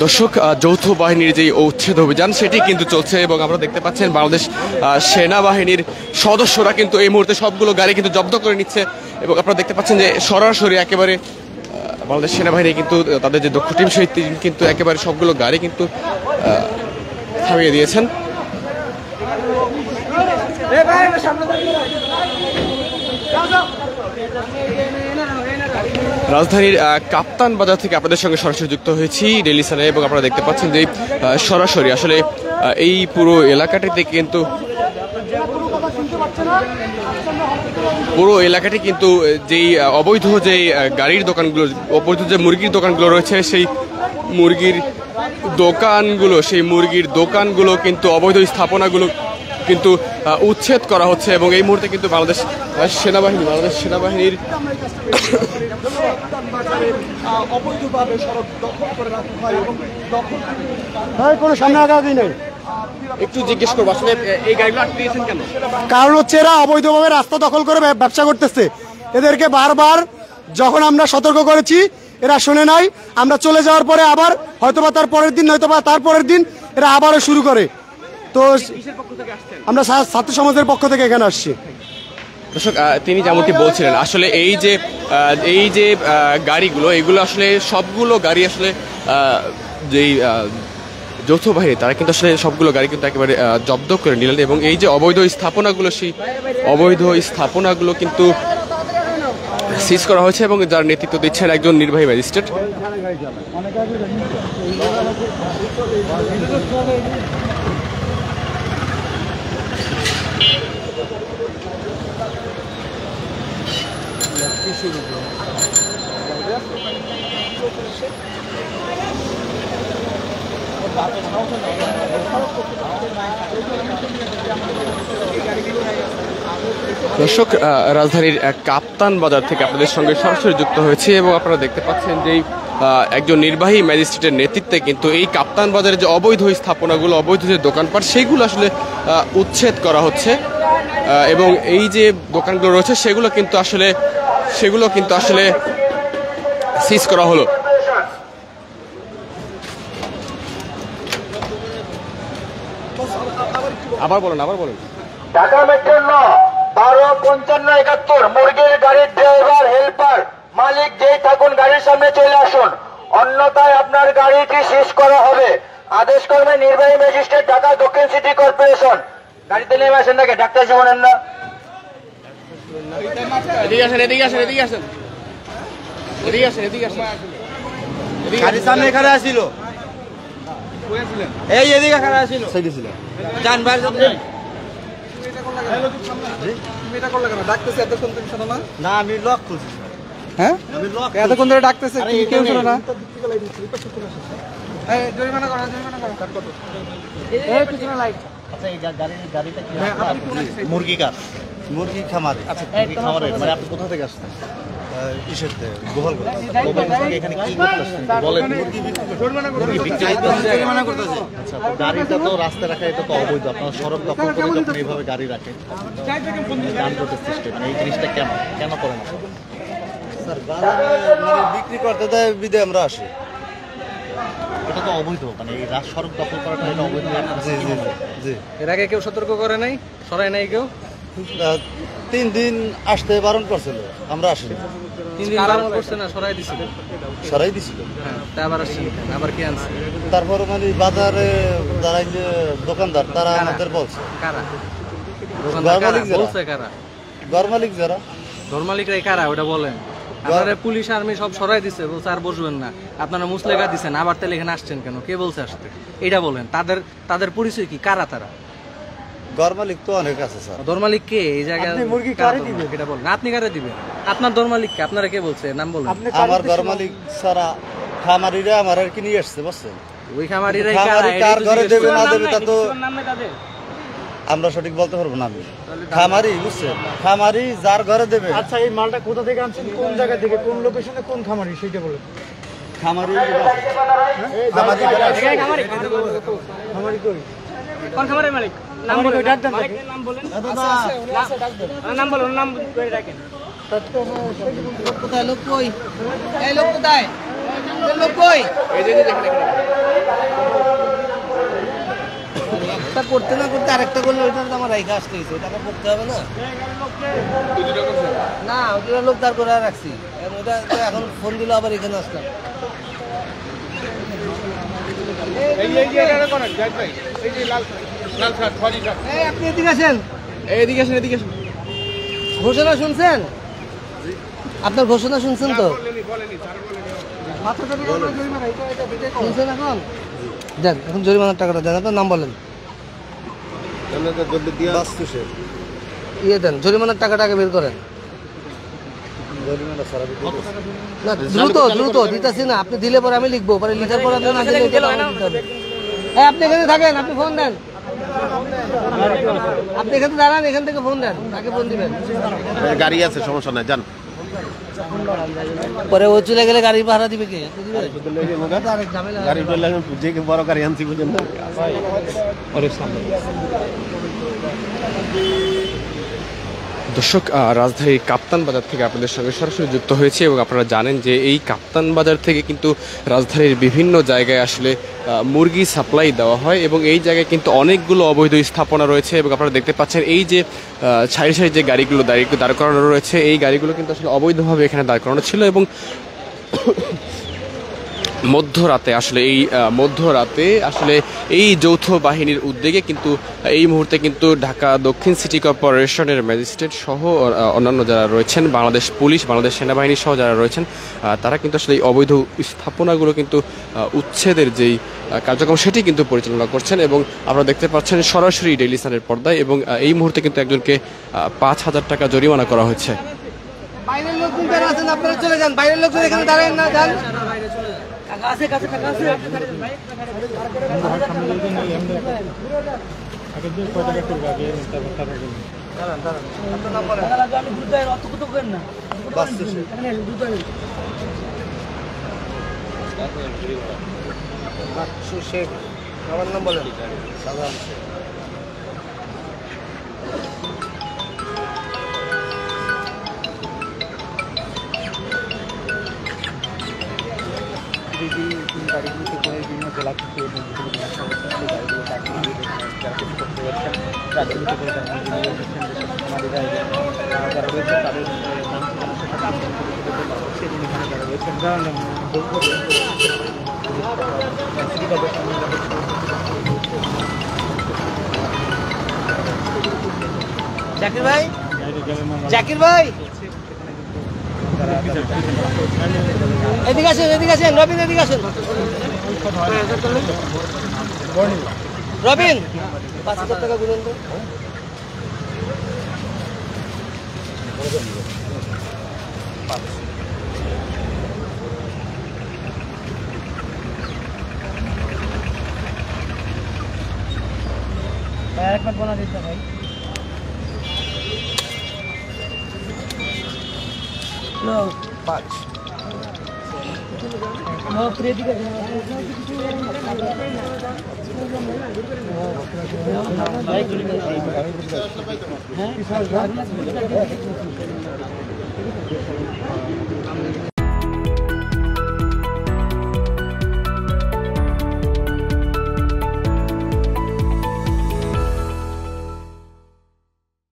দর্শক, যৌথ বাহিনীর যে উচ্ছেদ অভিযান সেটি কিন্তু চলছে এবং আমরা দেখতে পাচ্ছেন বাংলাদেশ সেনাবাহিনীর সদস্যরা কিন্তু এই মুহূর্তে সবগুলো গাড়ি কিন্তু জব্দ করে নিচ্ছে এবং আপনারা দেখতে পাচ্ছেন যে সরাসরি একেবারে বাংলাদেশ সেনাবাহিনী কিন্তু তাদের যে দক্ষ টিম সেই টিম কিন্তু একেবারে সবগুলো গাড়ি কিন্তু থামিয়ে দিয়েছেন। রাজধানীর কাপ্তান বাজার থেকে আপনাদের সঙ্গে সরাসরি যুক্ত হয়েছি ডেলিসানে এবং আপনারা দেখতে পাচ্ছেন যে সরাসরি আসলে এই পুরো এলাকাটিতে কিন্তু যেই অবৈধ যে গাড়ির দোকানগুলো, অবৈধ যে মুরগির দোকানগুলো রয়েছে সেই মুরগির দোকানগুলো কিন্তু অবৈধ স্থাপনাগুলো কিন্তু উচ্ছেদ করা হচ্ছে এবং এই মুহূর্তে কিন্তু বাংলাদেশ সেনাবাহিনীর কোনো সামনে আগাদি নেই। একটু জিজ্ঞেস করবো আসলে এই গাড়িগুলো আটকে দিয়েছেন কেন? কারণ হচ্ছে এরা অবৈধভাবে রাস্তা দখল করে ব্যবসা করতেছে। এদেরকে বারবার যখন আমরা সতর্ক করেছি এরা শোনে নাই। আমরা চলে যাওয়ার পরে আবার হয়তোবা তার পরের দিন নয়তোবা তার পরের দিন এরা আবারও শুরু করে। তো আমরা ছাত্র সমাজের পক্ষ থেকে এখানে আসছি। দর্শক, তিনি যেমনটি বলছিলেন আসলে এই যে গাড়িগুলো এগুলো আসলে সবগুলো গাড়ি আসলে যেই যৌথ বাহিনী তারা কিন্তু আসলে সবগুলো গাড়ি কিন্তু একেবারে জব্দ করে নিলেন এবং এই যে অবৈধ স্থাপনাগুলো সেই অবৈধ স্থাপনাগুলো কিন্তু সিজ করা হয়েছে এবং যার নেতৃত্ব দিচ্ছেন একজন নির্বাহী ম্যাজিস্ট্রেট। দর্শক, রাজধানীর কাপ্তান বাজার থেকে আপনাদের সঙ্গে সরাসরি যুক্ত হয়েছে এবং আপনারা দেখতে পাচ্ছেন যে একজন নির্বাহী ম্যাজিস্ট্রেটের নেতৃত্বে কিন্তু এই কাপ্তান বাজারে যে অবৈধ স্থাপনাগুলো, অবৈধ যে দোকানপাট সেইগুলো আসলে উচ্ছেদ করা হচ্ছে এবং এই যে দোকানগুলো রয়েছে সেগুলো কিন্তু আসলে সিজ করা হলো। আবার বলেন। ঢাকা মেট্রো 125571 মুরগির গাড়ির ড্রাইভার হেল্পার মালিক যেই থাকুন গাড়ির সামনে চলে আসুন, অন্যথায় আপনার গাড়িটি সিজ করা হবে। আদেশ করবে নির্বাহী ম্যাজিস্ট্রেট ঢাকা দক্ষিণ সিটি কর্পোরেশন। গাড়িতে নেমে আসেন নাকি ডাক্তার জীবনেন না? এদিকে আসেন। গাড়ির সামনে এখানে আসিল, এই এদিকে এখানে আসিল জান ভাই না আমি লক খুলছি। হ্যাঁ, এতক্ষণ ধরে ডাকতেছে কেউ শোনো না। মুরগি খামারে। আচ্ছা, মুরগি খামারে মানে আপনি কোথা থেকে আসছেন? গোপাল এখানে কি করতেছেন বলেন? আচ্ছা, গাড়িটা তো রাস্তায় রাখা এটা তো অবৈধ। আপনারা সড়ক দখল করে যখন এইভাবে গাড়ি রাখেন যানজটের সৃষ্টি, এই জিনিসটা কেন করেন? স্যার, মানে বিক্রি করতে দেয় বিদে আমরা আসি। এটা তো অবৈধ, মানে এই সড়ক দখল করাটা এটা অবৈধ। জি। এর আগে কেউ সতর্ক করে নাই, সরাই নাই কেউ? 3 দিন আসতে বারণ করছিল, আমরা আসিনি। 3 দিন বারণ করছে না, সরাই দিছিল। হ্যাঁ, তা আবার আসছেন, আবার কি আনছে? তারপর মানে বাজারে যারা যে দোকানদার তারা আমাদের বলছে। কারা বলছে? ঘর মালিকরা কারা ওটা বলেন। আপনারা পুলিশ আর্মি সব সরাই দিচ্ছে, বলছে আর বসবেন না। আপনারা মুসলেখা দিচ্ছেন, আবার তাহলে এখানে আসছেন কেন? কে বলছে আসতে? এটা বলেন। তাদের পরিচয় কি? কারা তারা? দরমালিক তো অনেক আছে স্যার। দরমালিক কে এই জায়গায়? আপনি মুরগি কারে দিবেন এটা বলেন। আপনি কারে দিবেন? আপনার দরমালিক কে? আপনারা কে বলছে? নাম বলেন। আমার দরমালিক সারা খামারিরা আমার আর কি নিয়ে আসছে, বুঝছেন? ওই খামারিরা কার ঘরে দেবে না দেবে তা তো আমরা সঠিক বলতে পারবো না। আমি খামারি, বুঝছেন? খামারি যার ঘরে দেবে। আচ্ছা, এই মালটা কোথা থেকে আনছেন? কোন জায়গা থেকে? কোন লোকেশনে? কোন খামারি সেটা বলেন। খামারি কই? কোন খামারের মালিক? নাম বলেন। মালিকের নাম বলেন। নাম বলেন, নাম ধরে রাখেন। কোথায় লোক? কই এই লোক কোথায়? একটা করতে না করতে আরেকটা করলে ওইটা তো আমার রাইখা আসতে হয়েছে, ওটা করতে হবে না। না ওটা লোক দাঁড় করে রাখছি, ওটা এখন ফোন দিল আবার এখানে আসলাম। আপনি এদিকে আসেন, এদিকে আসেন, এদিকে আসেন। ঘোষণা শুনছেন? আপনার ঘোষণা শুনছেন তো? শুনছেন এখন? দেন এখন জরিমানার টাকাটা দেন, আপনার নাম বলেন। ইয়ে দেন, জরিমানার টাকাটা আগে বের করেন। না দ্রুত দ্রুত দিতেছি না, আপনি দিলে পরে আমি লিখবো, পরে লিখার পর আপনি না দিলে আপনি এখানে থাকেন, আপনি ফোন দেন, আপনি এখানে দাঁড়ান, এখান থেকে ফোন দেন, তাকে ফোন দিবেন। গাড়ি আছে, সমস্যা নাই, যান। পরে ও চলে গেলে গাড়ি ভাড়া দিবে কে? গাড়ি যে বড় গাড়ি আনছি বুঝেন না। দর্শক, রাজধানীর কাপ্তান বাজার থেকে আপনাদের সঙ্গে সরাসরি যুক্ত হয়েছে এবং আপনারা জানেন যে এই কাপ্তান বাজার থেকে কিন্তু রাজধানীর বিভিন্ন জায়গায় আসলে মুরগি সাপ্লাই দেওয়া হয় এবং এই জায়গায় কিন্তু অনেকগুলো অবৈধ স্থাপনা রয়েছে এবং আপনারা দেখতে পাচ্ছেন এই যে সারি সারি যে গাড়িগুলো দাঁড় করানো রয়েছে, এই গাড়িগুলো কিন্তু আসলে অবৈধভাবে এখানে দাঁড় করানো ছিল এবং মধ্যরাতে আসলে এই যৌথ বাহিনীর উদ্যোগে কিন্তু এই মুহূর্তে কিন্তু ঢাকা দক্ষিণ সিটি কর্পোরেশনের ম্যাজিস্ট্রেট সহ অন্যান্য যারা রয়েছেন, বাংলাদেশ পুলিশ, বাংলাদেশ সেনাবাহিনী সহ যারা রয়েছেন, তারা কিন্তু আসলে এই অবৈধ স্থাপনাগুলো কিন্তু উচ্ছেদের যেই কার্যক্রম সেটি কিন্তু পরিচালনা করছেন এবং আপনারা দেখতে পাচ্ছেন সরাসরি ডেইলি সানের পর্দায় এবং এই মুহূর্তে কিন্তু একজনকে 5,000 টাকা জরিমানা করা হয়েছে। বাইরের লোকজন যারা আছেন আপনারা চলে যান, বাইরের লোকজন এখানে দাঁড়ান না, যান। কাছে কাছে কাছে আছে, আমার নাম বলেন। গাড়িগুলোতে করে বিভিন্ন জেলা থেকে এবং বিভিন্ন সমস্যা গাড়িগুলো চাকরি দিয়ে যারা কিছু করতে যাচ্ছেন, রাজ্যগুলোতে করে যারা আমাদের যারা রয়েছে তাদের সেদিন এখানে যারা রয়েছেন জাকির ভাই, জাকির ভাই এদিকে আসেন, এদিকে আসেন, রবিন এদিকে আসেন। রবিন 5,000 টাকা গুনেন তো। একবার বলা দিতে ভাই। No, 5. No, predica.